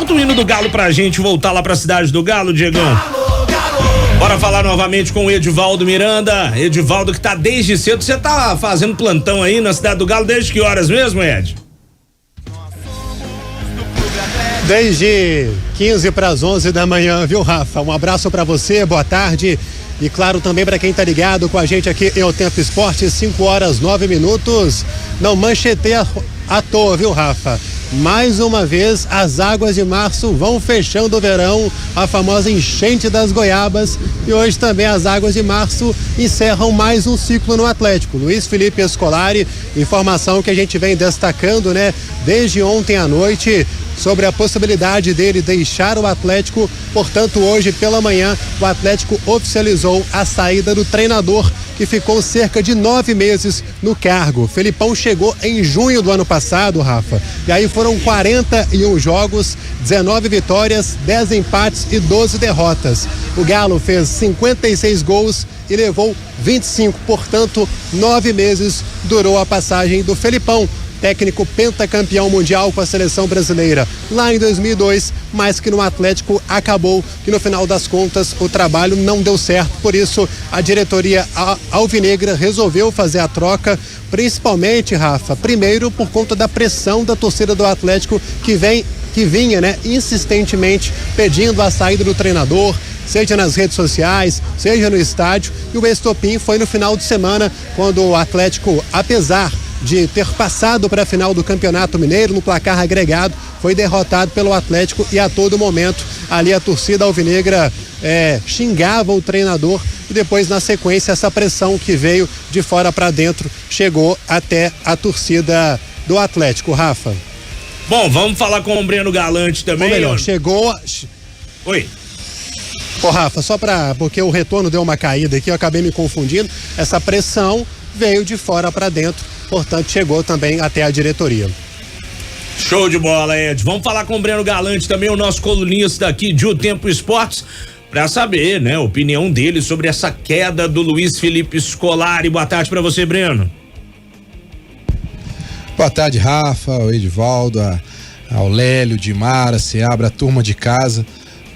Solta o hino do Galo pra gente voltar lá pra cidade do Galo, Diegão. Bora falar novamente com o Edivaldo Miranda. Edivaldo, que tá desde cedo. Você tá fazendo plantão aí na cidade do Galo desde que horas mesmo, Ed? Desde 15 para as 11 da manhã, viu, Rafa? Um abraço para você, boa tarde. E claro, também para quem tá ligado com a gente aqui em O Tempo Esporte, 5h09. Não manchetei à toa, viu, Rafa? Mais uma vez, as águas de março vão fechando o verão, a famosa enchente das goiabas, e hoje também as águas de março encerram mais um ciclo no Atlético. Luiz Felipe Scolari, informação que a gente vem destacando, né, desde ontem à noite, sobre a possibilidade dele deixar o Atlético. Portanto, hoje pela manhã, o Atlético oficializou a saída do treinador, que ficou cerca de 9 meses no cargo. Felipão chegou em junho do ano passado, Rafa, e aí foram 41 jogos, 19 vitórias, 10 empates e 12 derrotas. O Galo fez 56 gols e levou 25, portanto, 9 meses durou a passagem do Felipão, técnico pentacampeão mundial com a seleção brasileira lá em 2002, mas que no Atlético acabou que no final das contas o trabalho não deu certo. Por isso a diretoria alvinegra resolveu fazer a troca, principalmente, Rafa, primeiro por conta da pressão da torcida do Atlético que vinha, né, insistentemente pedindo a saída do treinador, seja nas redes sociais, seja no estádio, e o estopim foi no final de semana, quando o Atlético, apesar de ter passado para a final do Campeonato Mineiro no placar agregado, foi derrotado pelo Atlético, e a todo momento ali a torcida alvinegra xingava o treinador, e depois na sequência essa pressão que veio de fora para dentro chegou até a torcida do Atlético, Rafa. Bom, vamos falar com o Breno Galante também. Ou melhor, chegou... Oi. Ô, Rafa, porque o retorno deu uma caída aqui, eu acabei me confundindo, essa pressão veio de fora para dentro, portanto chegou também até a diretoria. Show de bola, Ed. Vamos falar com o Breno Galante também, o nosso colunista aqui de O Tempo Esportes, para saber, né, a opinião dele sobre essa queda do Luiz Felipe Scolari. Boa tarde para você, Breno. Boa tarde, Rafa, ao Edivaldo, ao Lélio, Dimara, Seabra, a turma de casa.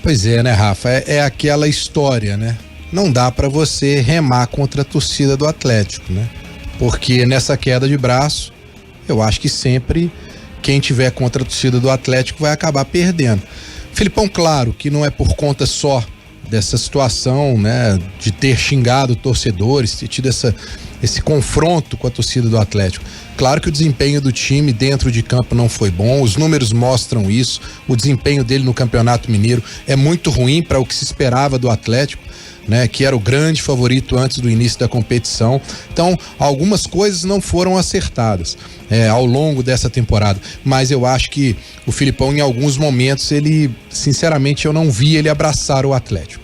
Pois é, né, Rafa? É aquela história, né? Não dá para você remar contra a torcida do Atlético, né? Porque nessa queda de braço, eu acho que sempre quem tiver contra a torcida do Atlético vai acabar perdendo. Felipão, claro que não é por conta só dessa situação, né, de ter xingado torcedores, ter tido esse confronto com a torcida do Atlético. Claro que o desempenho do time dentro de campo não foi bom, os números mostram isso, o desempenho dele no Campeonato Mineiro é muito ruim para o que se esperava do Atlético, né, que era o grande favorito antes do início da competição. Então, algumas coisas não foram acertadas ao longo dessa temporada, mas eu acho que o Felipão, em alguns momentos, ele, sinceramente, eu não vi ele abraçar o Atlético.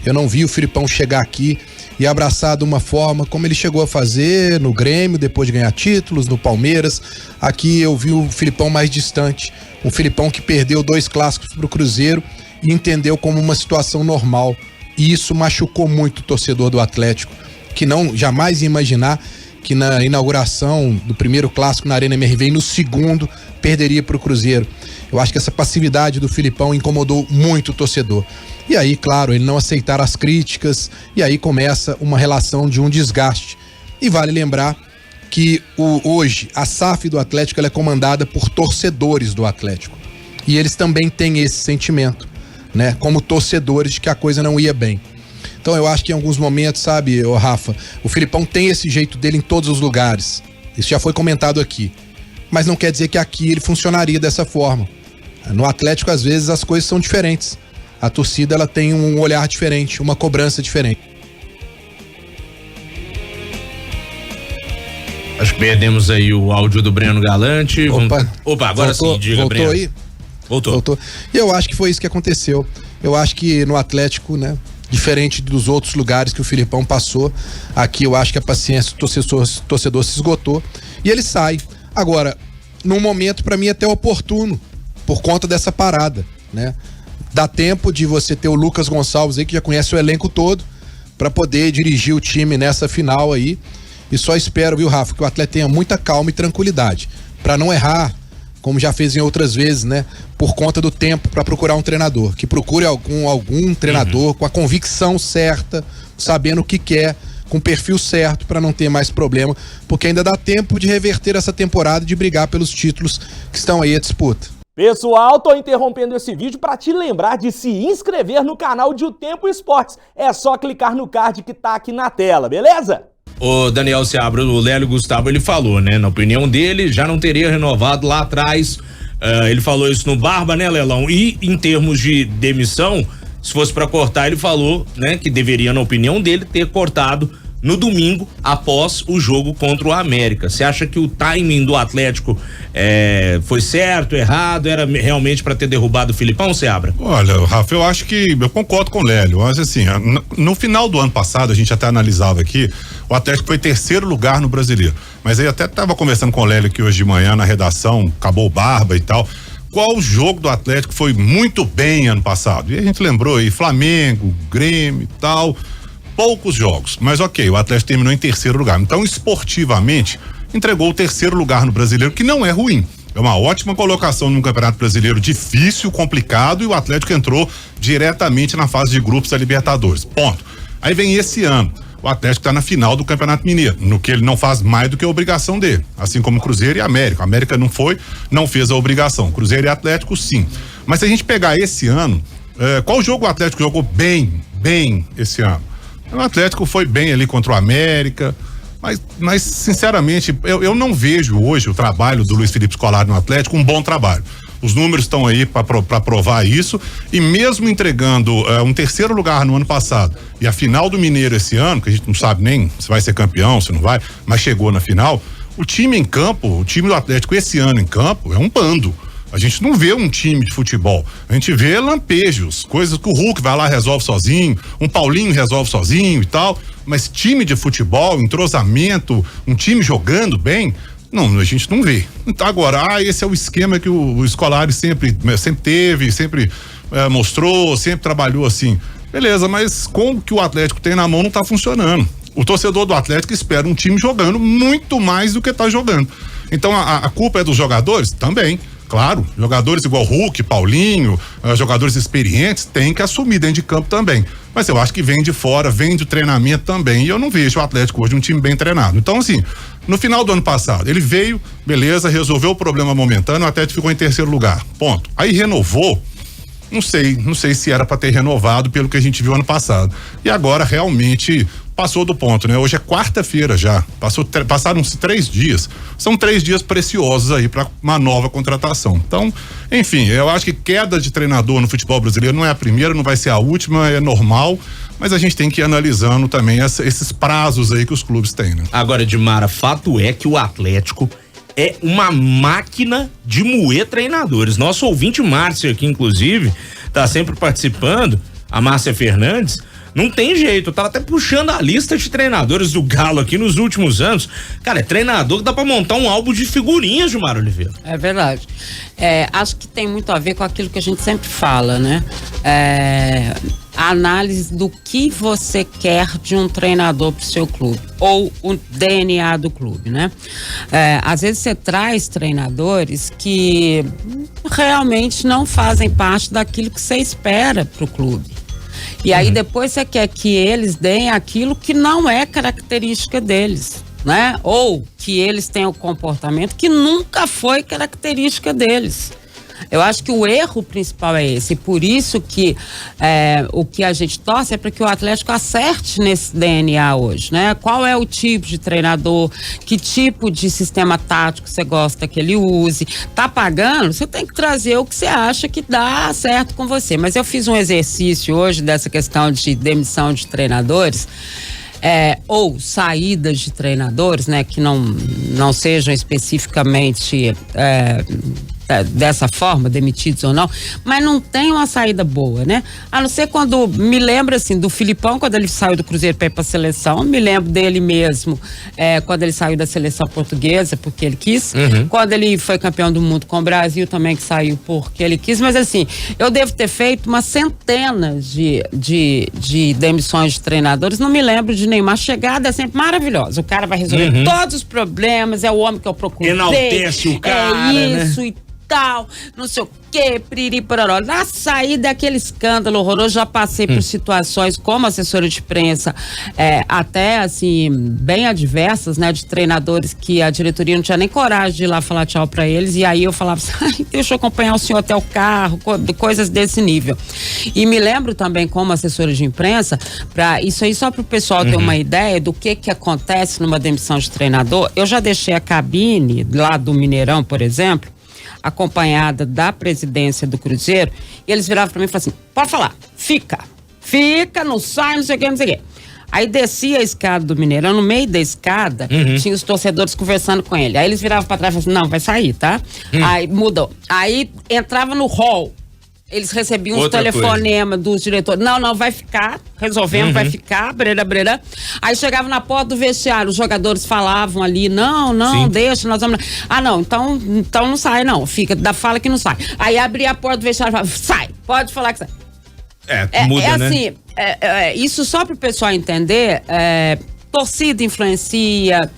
Eu não vi o Felipão chegar aqui e abraçar de uma forma como ele chegou a fazer no Grêmio, depois de ganhar títulos, no Palmeiras. Aqui eu vi o Felipão mais distante, um Felipão que perdeu 2 clássicos pro Cruzeiro e entendeu como uma situação normal. E isso machucou muito o torcedor do Atlético, que não jamais ia imaginar que na inauguração do primeiro clássico na Arena MRV e no segundo perderia para o Cruzeiro. Eu acho que essa passividade do Felipão incomodou muito o torcedor. E aí, claro, ele não aceitar as críticas, e aí começa uma relação de um desgaste. E vale lembrar que hoje a SAF do Atlético ela é comandada por torcedores do Atlético. E eles também têm esse sentimento, né? Como torcedores de que a coisa não ia bem. Então eu acho que em alguns momentos, sabe, Rafa, o Felipão tem esse jeito dele em todos os lugares. Isso já foi comentado aqui. Mas não quer dizer que aqui ele funcionaria dessa forma. No Atlético, às vezes, as coisas são diferentes. A torcida, ela tem um olhar diferente, uma cobrança diferente. Acho que perdemos aí o áudio do Breno Galante. Opa, agora voltou, sim, diga, voltou Breno. Aí? Voltou. E eu acho que foi isso que aconteceu. Eu acho que no Atlético, né, diferente dos outros lugares que o Felipão passou, aqui eu acho que a paciência do torcedor se esgotou e ele sai. Agora, num momento para mim até oportuno, por conta dessa parada, né? Dá tempo de você ter o Lucas Gonçalves aí, que já conhece o elenco todo, para poder dirigir o time nessa final aí. E só espero, viu, Rafa, que o atleta tenha muita calma e tranquilidade, para não errar como já fez em outras vezes, né? Por conta do tempo para procurar um treinador. Que procure algum treinador com a convicção certa, sabendo o que quer, com o perfil certo para não ter mais problema, porque ainda dá tempo de reverter essa temporada e de brigar pelos títulos que estão aí à disputa. Pessoal, tô interrompendo esse vídeo para te lembrar de se inscrever no canal de O Tempo Esportes. É só clicar no card que tá aqui na tela, beleza? O Daniel Seabra, o Lélio Gustavo, ele falou, né? Na opinião dele, já não teria renovado lá atrás. Ele falou isso no Barba, né, Lelão? E em termos de demissão, se fosse para cortar, ele falou, né, que deveria, na opinião dele, ter cortado no domingo após o jogo contra o América. Você acha que o timing do Atlético foi certo, errado? Era realmente para ter derrubado o Filipão, Seabra? Olha, Rafa, eu acho que eu concordo com o Lélio, mas assim, no final do ano passado, a gente até analisava aqui, o Atlético foi 3º lugar no Brasileiro, mas aí até tava conversando com o Lélio aqui hoje de manhã na redação, acabou o Barba e tal. Qual jogo do Atlético foi muito bem ano passado? E a gente lembrou aí, Flamengo, Grêmio e tal, poucos jogos, mas ok, o Atlético terminou em 3º lugar, então esportivamente entregou o 3º lugar no Brasileiro, que não é ruim, é uma ótima colocação num Campeonato Brasileiro difícil, complicado, e o Atlético entrou diretamente na fase de grupos da Libertadores, ponto. Aí vem esse ano, o Atlético está na final do Campeonato Mineiro, no que ele não faz mais do que a obrigação dele, assim como Cruzeiro e América. A América não fez a obrigação, Cruzeiro e Atlético sim, mas se a gente pegar esse ano, qual jogo o Atlético jogou bem esse ano? O Atlético foi bem ali contra o América, mas sinceramente, eu não vejo hoje o trabalho do Luiz Felipe Scolari no Atlético um bom trabalho. Os números estão aí para provar isso, e mesmo entregando um 3º lugar no ano passado e a final do Mineiro esse ano, que a gente não sabe nem se vai ser campeão, se não vai, mas chegou na final, o time em campo, o time do Atlético esse ano em campo é um bando. A gente não vê um time de futebol, a gente vê lampejos, coisas que o Hulk vai lá e resolve sozinho, um Paulinho resolve sozinho e tal, mas time de futebol, entrosamento, um time jogando bem, não, a gente não vê. Agora, esse é o esquema que o Scolari sempre teve, sempre mostrou, sempre trabalhou assim. Beleza, mas com o que o Atlético tem na mão não tá funcionando. O torcedor do Atlético espera um time jogando muito mais do que tá jogando. Então a culpa é dos jogadores? Também. Claro, jogadores igual Hulk, Paulinho, jogadores experientes têm que assumir dentro de campo também. Mas eu acho que vem de fora, vem do treinamento também. E eu não vejo o Atlético hoje um time bem treinado. Então, assim, no final do ano passado, ele veio, beleza, resolveu o problema momentâneo, o Atlético ficou em 3º lugar. Ponto. Aí renovou. Não sei se era para ter renovado pelo que a gente viu ano passado. E agora realmente passou do ponto, né? Hoje é quarta-feira já, passaram-se 3 dias, são 3 dias preciosos aí para uma nova contratação. Então, enfim, eu acho que queda de treinador no futebol brasileiro não é a primeira, não vai ser a última, é normal, mas a gente tem que ir analisando também esses prazos aí que os clubes têm, né? Agora, Edmara, fato é que o Atlético é uma máquina de moer treinadores. Nosso ouvinte Márcia aqui, inclusive, tá sempre participando, a Márcia Fernandes. Não tem jeito, eu tava até puxando a lista de treinadores do Galo aqui nos últimos anos. Cara, é treinador que dá pra montar um álbum de figurinhas, Gilmar Oliveira. É verdade. Acho que tem muito a ver com aquilo que a gente sempre fala, né? A análise do que você quer de um treinador pro seu clube, ou o DNA do clube, né? Às vezes você traz treinadores que realmente não fazem parte daquilo que você espera pro clube. E aí depois você quer que eles deem aquilo que não é característica deles, né? Ou que eles tenham o comportamento que nunca foi característica deles. Eu acho que o erro principal é esse, por isso que o que a gente torce é para que o Atlético acerte nesse DNA hoje, né? Qual é o tipo de treinador, que tipo de sistema tático você gosta que ele use, tá pagando, você tem que trazer o que você acha que dá certo com você. Mas eu fiz um exercício hoje dessa questão de demissão de treinadores, ou saídas de treinadores, né? Que não sejam especificamente dessa forma, demitidos ou não, mas não tem uma saída boa, né? A não ser quando, me lembro assim, do Filipão, quando ele saiu do Cruzeiro para ir para a seleção, me lembro dele mesmo, quando ele saiu da seleção portuguesa, porque ele quis, quando ele foi campeão do mundo com o Brasil também, que saiu porque ele quis, mas assim, eu devo ter feito uma centena de demissões de treinadores, não me lembro de nenhuma. A chegada é sempre maravilhosa, o cara vai resolver todos os problemas, é o homem que eu procuro. Enaltece o cara, isso, né? E tal, não sei o quê, piriri, pororó. Na saída daquele escândalo horroroso, já passei por situações como assessora de imprensa, até assim, bem adversas, né, de treinadores que a diretoria não tinha nem coragem de ir lá falar tchau pra eles, e aí eu falava assim, deixa eu acompanhar o senhor até o carro, coisas desse nível. E me lembro também como assessora de imprensa, para isso aí só pro pessoal ter uma ideia do que acontece numa demissão de treinador. Eu já deixei a cabine lá do Mineirão, por exemplo, acompanhada da presidência do Cruzeiro, e eles viravam pra mim e falavam assim, pode falar, fica, não sai, não sei o que, não sei o que. Aí descia a escada do Mineirão, no meio da escada, tinha os torcedores conversando com ele. Aí eles viravam pra trás e falavam assim, não, vai sair, tá? Aí mudou. Aí entrava no hall, eles recebiam uns telefonemas dos diretores. Não, vai ficar, resolvemos, vai ficar, brera. Aí chegava na porta do vestiário, os jogadores falavam ali, não, deixa, nós vamos... Ah, não, então não sai, não, fica, fala que não sai. Aí abria a porta do vestiário e falava, sai, pode falar que sai. Muda, né? Assim, isso só para o pessoal entender, torcida influencia,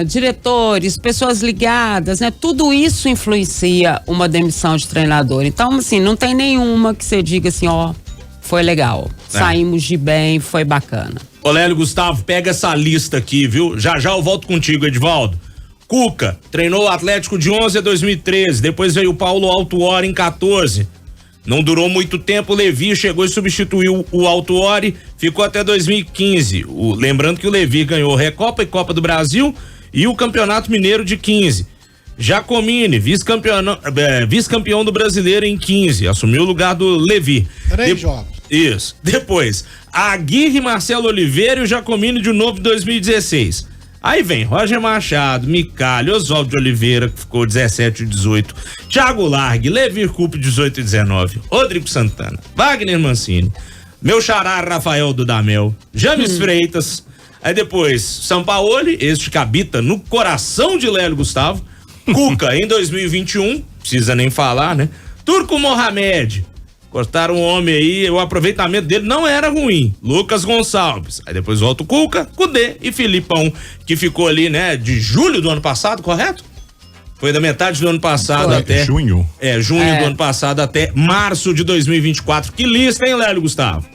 diretores, pessoas ligadas, né? Tudo isso influencia uma demissão de treinador. Então, assim, não tem nenhuma que você diga assim, ó, foi legal, saímos de bem, foi bacana. Ô Lélio, Gustavo, pega essa lista aqui, viu? Já eu volto contigo, Edivaldo. Cuca, treinou o Atlético de 11 a 2013, depois veio o Paulo Autuori em 14. Não durou muito tempo, o Levi chegou e substituiu o Autuori, ficou até 2015. Lembrando que o Levi ganhou Recopa e Copa do Brasil e o Campeonato Mineiro de 15. Giacomini, vice-campeão do Brasileiro em 15, assumiu o lugar do Levi. 3 jogos. Isso. Depois, Aguirre, Marcelo Oliveira e o Giacomini de novo em 2016. Aí vem Roger Machado, Micalho, Oswaldo de Oliveira, que ficou 17 e 18, Thiago Largue, Levi Coupe 18 e 19, Rodrigo Santana, Wagner Mancini, meu xará Rafael Dudamel, James Freitas, aí depois Sampaoli, este que habita no coração de Lélio Gustavo, Cuca em 2021, precisa nem falar, né? Turco Mohamed, cortaram o homem aí, o aproveitamento dele não era ruim. Lucas Gonçalves. Aí depois volta o Cuca, Cudê e Filipão, que ficou ali, né, de julho do ano passado, correto? Foi da metade do ano passado até... Junho. Junho do ano passado até março de 2024. Que lista, hein, Lélio Gustavo?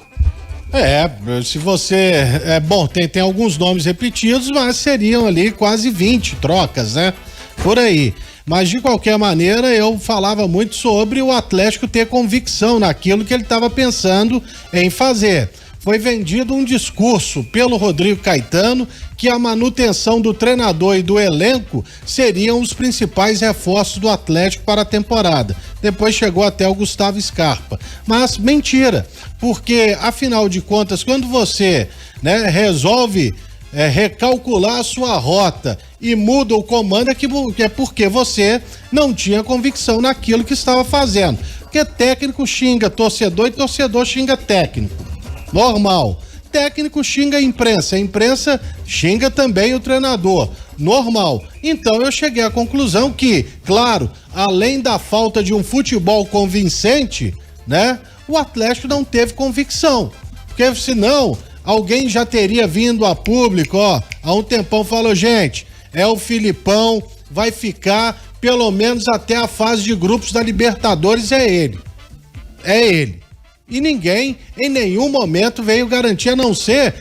Se você... bom, tem alguns nomes repetidos, mas seriam ali quase 20 trocas, né? Por aí. Mas, de qualquer maneira, eu falava muito sobre o Atlético ter convicção naquilo que ele estava pensando em fazer. Foi vendido um discurso pelo Rodrigo Caetano que a manutenção do treinador e do elenco seriam os principais reforços do Atlético para a temporada. Depois chegou até o Gustavo Scarpa. Mas mentira, porque, afinal de contas, quando você, né, resolve recalcular a sua rota e muda o comando, é porque você não tinha convicção naquilo que estava fazendo. Porque técnico xinga torcedor e torcedor xinga técnico. Normal. Técnico xinga a imprensa xinga também o treinador. Normal. Então eu cheguei à conclusão que, claro, além da falta de um futebol convincente, né, o Atlético não teve convicção. Porque senão alguém já teria vindo a público, há um tempão falou, gente, o Filipão, vai ficar pelo menos até a fase de grupos da Libertadores, é ele. E ninguém, em nenhum momento, veio garantir, a não ser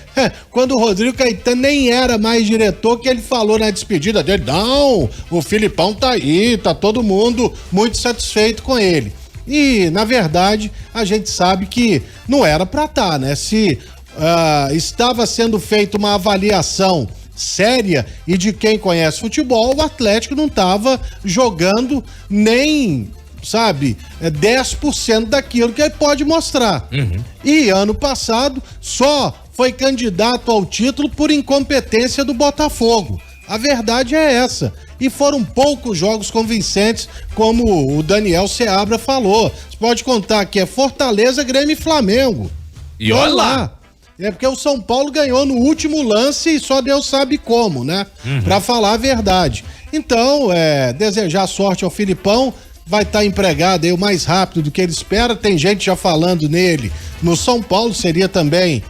quando o Rodrigo Caetano nem era mais diretor, que ele falou na despedida dele, não, o Filipão tá aí, tá todo mundo muito satisfeito com ele. E, na verdade, a gente sabe que não era pra estar, né? Se estava sendo feita uma avaliação séria e de quem conhece futebol, o Atlético não estava jogando nem, 10% daquilo que ele pode mostrar. E ano passado só foi candidato ao título por incompetência do Botafogo. A verdade é essa. E foram poucos jogos convincentes, como o Daniel Seabra falou. Você pode contar que é Fortaleza, Grêmio e Flamengo. E olha lá. É porque o São Paulo ganhou no último lance e só Deus sabe como, né? Pra falar a verdade. Então, desejar sorte ao Filipão, vai estar empregado aí o mais rápido do que ele espera. Tem gente já falando nele. No São Paulo seria também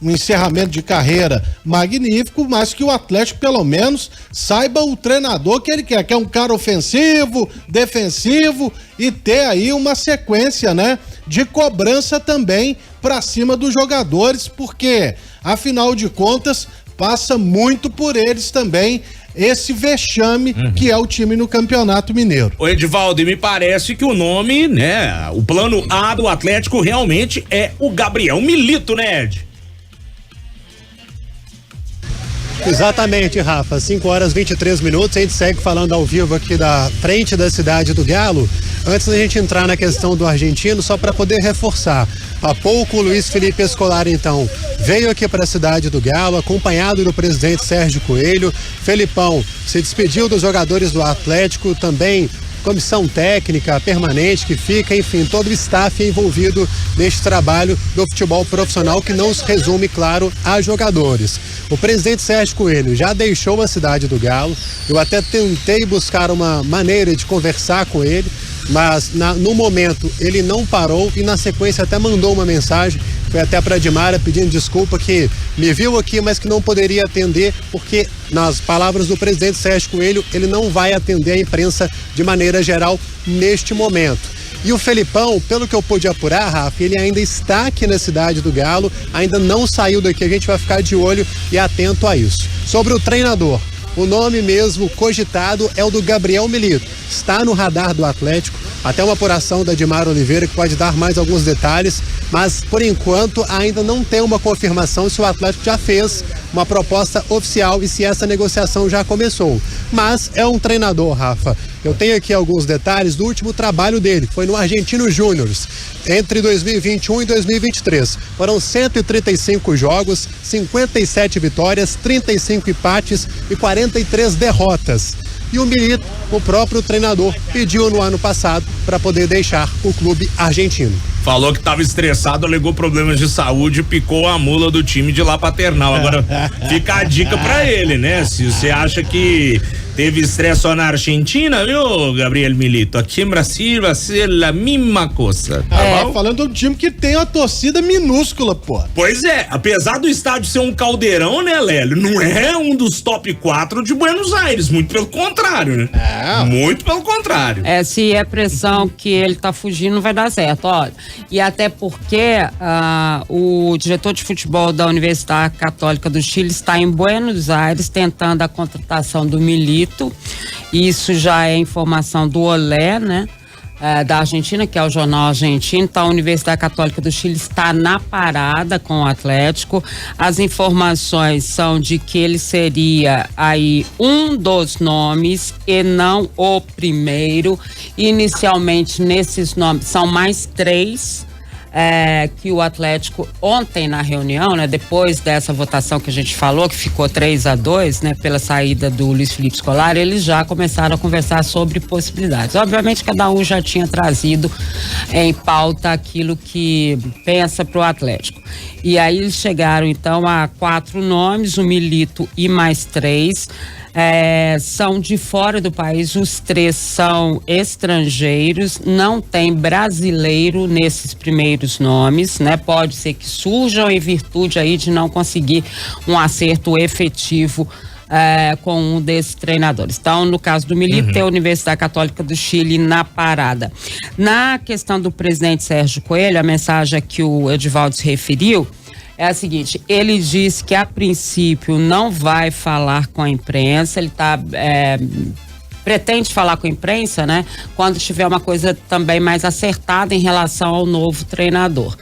um encerramento de carreira magnífico, mas que o Atlético pelo menos saiba o treinador que ele quer, que é um cara ofensivo, defensivo e ter aí uma sequência, né, de cobrança também para cima dos jogadores, porque afinal de contas passa muito por eles também esse vexame que é o time no Campeonato Mineiro. Ô Edivaldo, e me parece que o nome, né, o plano A do Atlético realmente é o Gabriel Milito, né, Ed? Exatamente, Rafa. 5h23. A gente segue falando ao vivo aqui da frente da Cidade do Galo. Antes da gente entrar na questão do argentino, só para poder reforçar. Há pouco o Luiz Felipe Scolari, então, veio aqui para a Cidade do Galo, acompanhado do presidente Sérgio Coelho. Felipão se despediu dos jogadores do Atlético, também comissão técnica permanente que fica, enfim, todo o staff envolvido neste trabalho do futebol profissional que não se resume, claro, a jogadores. O presidente Sérgio Coelho já deixou a Cidade do Galo, eu até tentei buscar uma maneira de conversar com ele, mas no momento ele não parou e na sequência até mandou uma mensagem, foi até para a Dimara pedindo desculpa que me viu aqui, mas que não poderia atender porque, nas palavras do presidente Sérgio Coelho, ele não vai atender a imprensa de maneira geral neste momento. E o Felipão, pelo que eu pude apurar, Rafa, ele ainda está aqui na Cidade do Galo, ainda não saiu daqui, a gente vai ficar de olho e atento a isso. Sobre o treinador, o nome mesmo cogitado é o do Gabriel Milito, está no radar do Atlético, até uma apuração da Dimara Oliveira que pode dar mais alguns detalhes, mas por enquanto ainda não tem uma confirmação se o Atlético já fez uma proposta oficial e se essa negociação já começou. Mas é um treinador, Rafa. Eu tenho aqui alguns detalhes do último trabalho dele, que foi no Argentino Júnior, entre 2021 e 2023. Foram 135 jogos, 57 vitórias, 35 empates e 43 derrotas. E o Milito, o próprio treinador, pediu no ano passado para poder deixar o clube argentino. Falou que estava estressado, alegou problemas de saúde, picou a mula do time de lá paternal. Agora fica a dica pra ele, né? Se você acha que teve estresse só na Argentina, viu, Gabriel Milito? Aqui em Brasil vai ser a mesma coisa. Falando do time que tem uma torcida minúscula, pô. Pois é, apesar do estádio ser um caldeirão, né, Lélio? Não é um dos top 4 de Buenos Aires, muito pelo contrário, né? Muito pelo contrário. Se é pressão que ele tá fugindo, não vai dar certo, olha. E até porque o diretor de futebol da Universidade Católica do Chile está em Buenos Aires tentando a contratação do Milito. Isso já é informação do Olé, né? Da Argentina, que é o jornal argentino. Então, a Universidade Católica do Chile está na parada com o Atlético. As informações são de que ele seria aí um dos nomes e não o primeiro. Inicialmente, nesses nomes, são mais 3 que o Atlético, ontem na reunião, né, depois dessa votação que a gente falou, que ficou 3-2, né, pela saída do Luiz Felipe Scolari, eles já começaram a conversar sobre possibilidades. Obviamente, cada um já tinha trazido em pauta aquilo que pensa para o Atlético. E aí eles chegaram, então, a 4 nomes, o Milito e mais 3. São de fora do país, os 3 são estrangeiros, não tem brasileiro nesses primeiros nomes, né? Pode ser que surjam em virtude aí de não conseguir um acerto efetivo com um desses treinadores. Então, no caso do Milito, tem a Universidade Católica do Chile na parada. Na questão do presidente Sérgio Coelho, a mensagem que o Edivaldo se referiu é a seguinte: ele disse que a princípio não vai falar com a imprensa, ele pretende falar com a imprensa, né? Quando tiver uma coisa também mais acertada em relação ao novo treinador.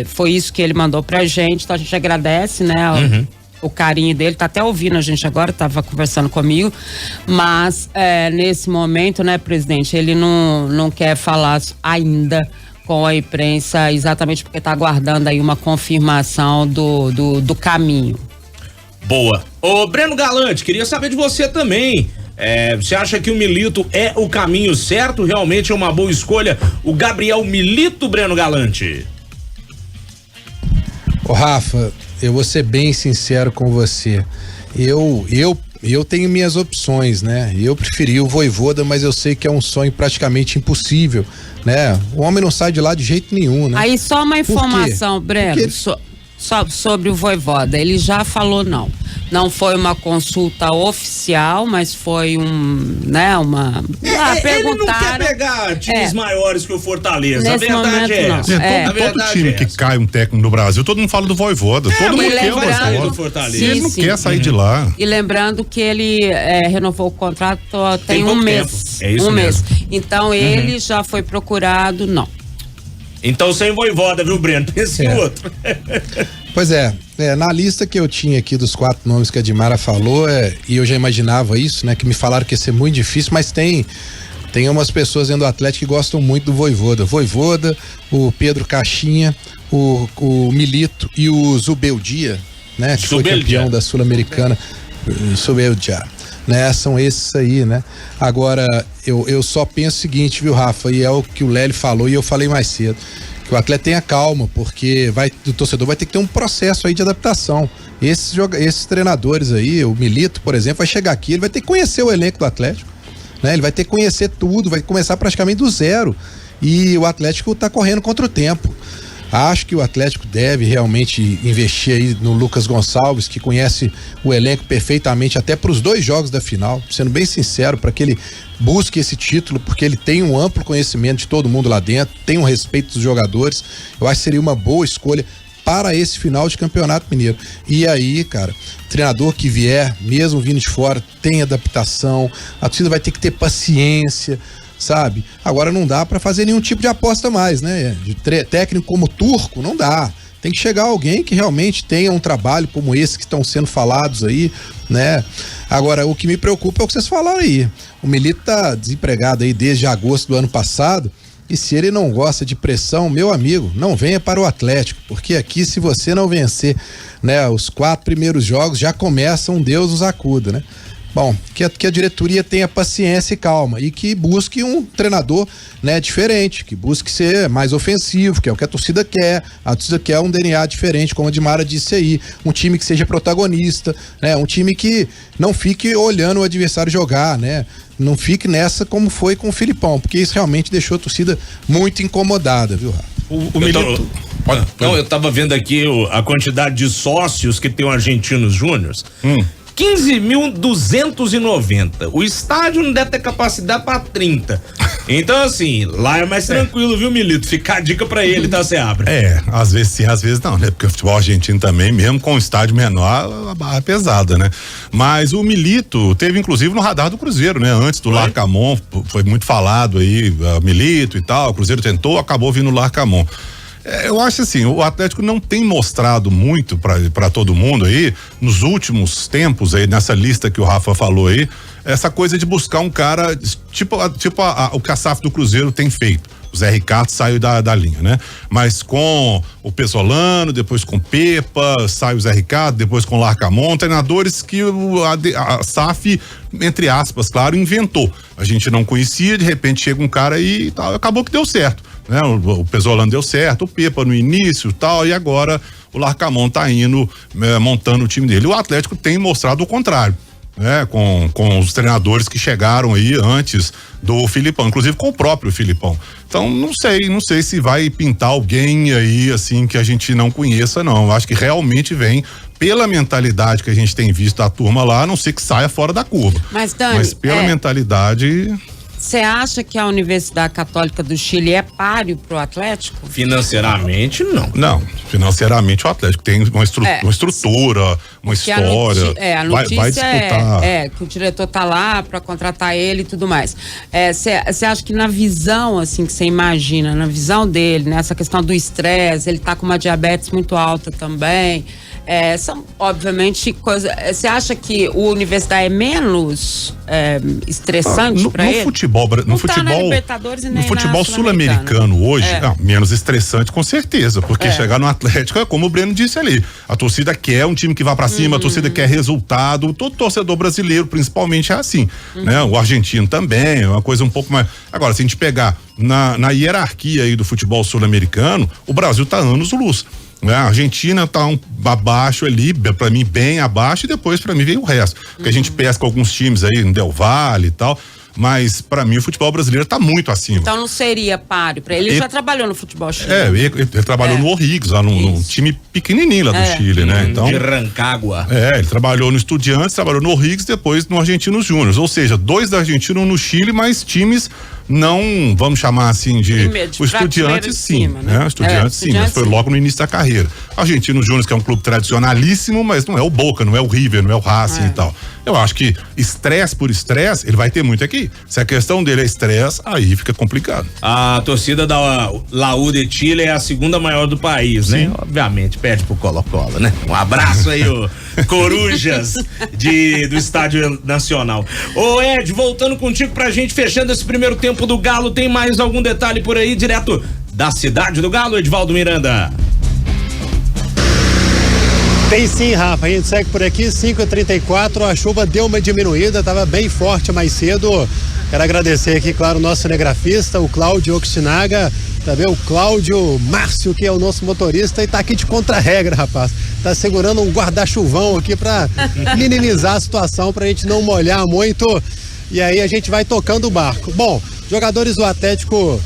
Foi isso que ele mandou pra gente, então a gente agradece, né? O carinho dele, tá até ouvindo a gente agora, tava conversando comigo, mas nesse momento, né, presidente, ele não quer falar ainda com a imprensa, exatamente porque está aguardando aí uma confirmação do caminho. Boa. Ô, Breno Galante, queria saber de você também. Você acha que o Milito é o caminho certo? Realmente é uma boa escolha o Gabriel Milito, Breno Galante? Ô, Rafa, eu vou ser bem sincero com você. Eu tenho minhas opções, né? Eu preferi o Vojvoda, mas eu sei que é um sonho praticamente impossível, né? O homem não sai de lá de jeito nenhum, né? Aí só uma informação, Breno. sobre o Vojvoda. Ele já falou não. Não foi uma consulta oficial, mas foi uma ele não quer pegar times maiores que o Fortaleza. Nesse a verdade é essa. Todo time que cai um técnico no Brasil, todo mundo fala do Vojvoda. Todo mundo quer o Vojvoda. Fortaleza. Ele não quer sair de lá. E lembrando que ele renovou o contrato tem um mês. É isso mês. Então ele já foi procurado, não. Então sem Vojvoda, viu, Breno? Pense em outro. Pois é, na lista que eu tinha aqui dos 4 nomes que a Dimara falou, e eu já imaginava isso, né? Que me falaram que ia ser muito difícil, mas tem umas pessoas dentro do Atlético que gostam muito do Vojvoda. Vojvoda, o Pedro Caixinha, o Milito e o Zubeldia, né? Que foi campeão da Sul-Americana. Zubeldia, né? São esses aí, né? Agora, eu só penso o seguinte, viu, Rafa? E é o que o Lélio falou e eu falei mais cedo. Que o atleta tenha calma, porque o torcedor vai ter que ter um processo aí de adaptação. Esses treinadores aí, o Milito, por exemplo, vai chegar aqui, ele vai ter que conhecer o elenco do Atlético, né? Ele vai ter que conhecer tudo, vai começar praticamente do zero. E o Atlético tá correndo contra o tempo. Acho que o Atlético deve realmente investir aí no Lucas Gonçalves, que conhece o elenco perfeitamente, até para os 2 jogos da final, sendo bem sincero, para que ele busque esse título, porque ele tem um amplo conhecimento de todo mundo lá dentro, tem um respeito dos jogadores. Eu acho que seria uma boa escolha para esse final de Campeonato Mineiro. E aí, cara, treinador que vier, mesmo vindo de fora, tem adaptação, a torcida vai ter que ter paciência, sabe? Agora não dá para fazer nenhum tipo de aposta mais, né? De técnico como Turco, não dá. Tem que chegar alguém que realmente tenha um trabalho como esse que estão sendo falados aí, né? Agora, o que me preocupa é o que vocês falaram aí. O Milito tá desempregado aí desde agosto do ano passado, e se ele não gosta de pressão, meu amigo, não venha para o Atlético, porque aqui, se você não vencer, né, os 4 primeiros jogos, já começa um Deus os acuda, né? Bom, que a diretoria tenha paciência e calma e que busque um treinador, né, diferente, que busque ser mais ofensivo, que é o que a torcida quer. A torcida quer um DNA diferente, como a Dimara disse aí, um time que seja protagonista, né, um time que não fique olhando o adversário jogar, né, não fique nessa como foi com o Filipão, porque isso realmente deixou a torcida muito incomodada, viu, Rafa? O Milito... Eu tava vendo aqui a quantidade de sócios que tem o Argentinos Júniors. 15.290. O estádio não deve ter capacidade para 30. Então, assim, lá é mais tranquilo, viu, Milito? Fica a dica pra ele, tá, Seabra? Às vezes sim, às vezes não, né? Porque o futebol argentino também, mesmo com o estádio menor, a barra é pesada, né? Mas o Milito teve, inclusive, no radar do Cruzeiro, né? Antes do Larcamon, foi muito falado aí, Milito e tal, o Cruzeiro tentou, acabou vindo o Larcamon. Eu acho assim, o Atlético não tem mostrado muito para todo mundo aí, nos últimos tempos aí, nessa lista que o Rafa falou aí, essa coisa de buscar um cara, tipo o que a SAF do Cruzeiro tem feito. O Zé Ricardo saiu da linha, né? Mas com o Pesolano, depois com o Pepa, sai o Zé Ricardo, depois com o Larcamon, treinadores que a SAF, entre aspas, claro, inventou. A gente não conhecia, de repente chega um cara aí e tal, acabou que deu certo, né? O Pesolano deu certo, o Pepa no início e tal, e agora o Larcamon tá indo, montando o time dele. O Atlético tem mostrado o contrário, né? Com os treinadores que chegaram aí antes do Filipão, inclusive com o próprio Filipão. Então, não sei se vai pintar alguém aí, assim, que a gente não conheça, não. Eu acho que realmente vem pela mentalidade que a gente tem visto da turma lá, a não ser que saia fora da curva. Mas, Dani, mas pela mentalidade... Você acha que a Universidade Católica do Chile é páreo pro Atlético? Financeiramente, não. Não, financeiramente o Atlético tem uma estrutura, uma história. A notícia vai disputar. Que o diretor tá lá para contratar ele e tudo mais. Você acha que na visão, assim, que você imagina, na visão dele, né, essa questão do estresse, ele tá com uma diabetes muito alta também, são obviamente coisas. Você acha que o Universidade é menos estressante para ele? No futebol sul-americano hoje, menos estressante com certeza, porque chegar no Atlético é como o Breno disse ali, a torcida quer um time que vá pra cima, a torcida quer resultado, todo torcedor brasileiro principalmente é assim, né? O argentino também, é uma coisa um pouco mais. Agora, se a gente pegar na hierarquia aí do futebol sul-americano, o Brasil tá anos-luz. A Argentina tá abaixo ali, pra mim bem abaixo, e depois pra mim vem o resto. Porque a gente pesca alguns times aí, no Del Valle e tal, Mas para mim o futebol brasileiro tá muito acima. Então não seria páreo para ele. Ele já trabalhou no futebol chileno. Ele trabalhou no O'Higgins, lá num time pequenininho lá do Chile, né? Então, de Rancagua. ele trabalhou no Estudiantes, trabalhou no O'Higgins, depois no Argentinos Júnior. Ou seja, 2 da Argentina no Chile, mas times não, vamos chamar assim de o Estudiantes sim, né? O Estudiantes sim, mas foi logo no início da carreira. Argentinos Júnior, que é um clube tradicionalíssimo, mas não é o Boca, não é o River, não é o Racing e tal. Eu acho que estresse por estresse, ele vai ter muito aqui. Se a questão dele é estresse, aí fica complicado. A torcida da Laú de Chile é a segunda maior do país, né? Obviamente, perde pro Colo-Colo, né? Um abraço aí, o Corujas do Estádio Nacional. Ô Ed, voltando contigo pra gente, fechando esse primeiro tempo do Galo, tem mais algum detalhe por aí, direto da cidade do Galo, Edvaldo Miranda? Tem sim, Rafa, a gente segue por aqui, 5h34, a chuva deu uma diminuída, estava bem forte mais cedo. Quero agradecer aqui, claro, o nosso cinegrafista, o Cláudio Oxinaga, também o Cláudio Márcio, que é o nosso motorista e tá aqui de contra-regra, rapaz. Tá segurando um guarda-chuvão aqui para minimizar a situação, pra gente não molhar muito. E aí a gente vai tocando o barco. Bom, jogadores do Atlético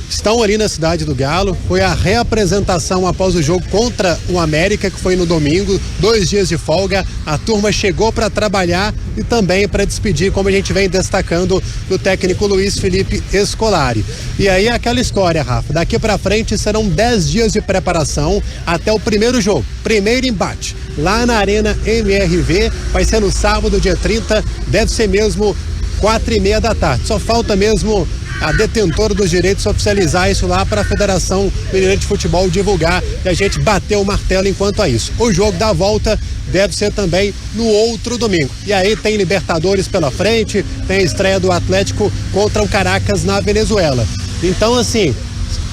estão ali na cidade do Galo. Foi a reapresentação após o jogo contra o América, que foi no domingo, 2 dias de folga. A turma chegou para trabalhar e também para despedir, como a gente vem destacando, do técnico Luiz Felipe Scolari. E aí aquela história, Rafa, daqui para frente serão 10 dias de preparação até o primeiro jogo, primeiro embate, lá na Arena MRV, vai ser no sábado, dia 30, deve ser mesmo 4h30 da tarde. Só falta mesmo a detentora dos direitos oficializar isso lá para a Federação Mineira de Futebol divulgar, e a gente bateu o martelo enquanto a isso. O jogo da volta deve ser também no outro domingo. E aí tem Libertadores pela frente, tem a estreia do Atlético contra o Caracas na Venezuela. Então, assim,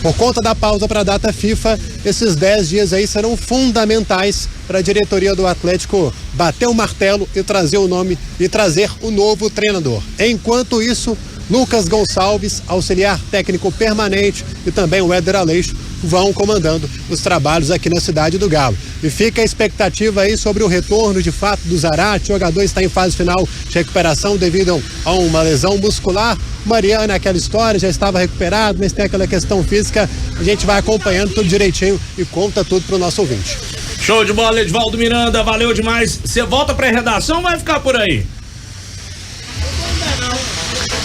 por conta da pausa para a data FIFA, esses 10 dias aí serão fundamentais para a diretoria do Atlético bater o martelo e trazer o nome e trazer o novo treinador. Enquanto isso, Lucas Gonçalves, auxiliar técnico permanente, e também o Éder Aleixo vão comandando os trabalhos aqui na cidade do Galo. E fica a expectativa aí sobre o retorno de fato do Zarate. O jogador está em fase final de recuperação devido a uma lesão muscular. Mariana, aquela história, já estava recuperado, mas tem aquela questão física. A gente vai acompanhando tudo direitinho e conta tudo pro nosso ouvinte. Show de bola, Edvaldo Miranda, valeu demais. Você volta pra redação ou vai ficar por aí?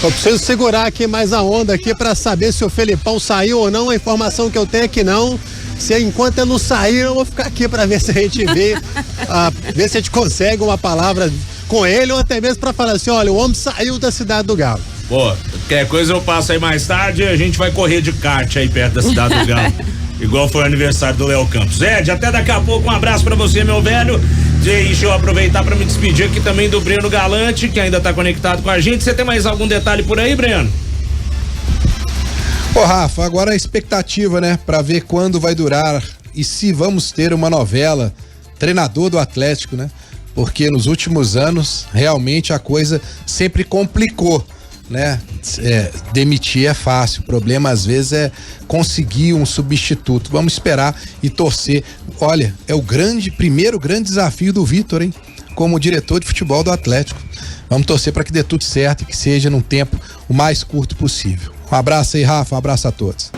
Eu preciso segurar aqui mais a onda aqui para saber se o Felipão saiu ou não. A informação que eu tenho é que não. Se enquanto ele não sair, eu vou ficar aqui para ver se a gente vê, ver se a gente consegue uma palavra com ele, ou até mesmo para falar assim, olha, o homem saiu da cidade do Galo. Pô, qualquer coisa eu passo aí mais tarde, a gente vai correr de kart aí perto da cidade do Galo. Igual foi o aniversário do Léo Campos. Ed, até daqui a pouco, um abraço pra você, meu velho. Deixa eu aproveitar pra me despedir aqui também do Breno Galante, que ainda tá conectado com a gente. Você tem mais algum detalhe por aí, Breno? Ô Rafa, agora a expectativa, né, pra ver quando vai durar e se vamos ter uma novela treinador do Atlético, né? Porque nos últimos anos, realmente a coisa sempre complicou, né? Demitir é fácil, o problema às vezes é conseguir um substituto. Vamos esperar e torcer. Olha, é o primeiro grande desafio do Vitor, hein? Como diretor de futebol do Atlético. Vamos torcer para que dê tudo certo e que seja num tempo o mais curto possível. Um abraço aí, Rafa, um abraço a todos.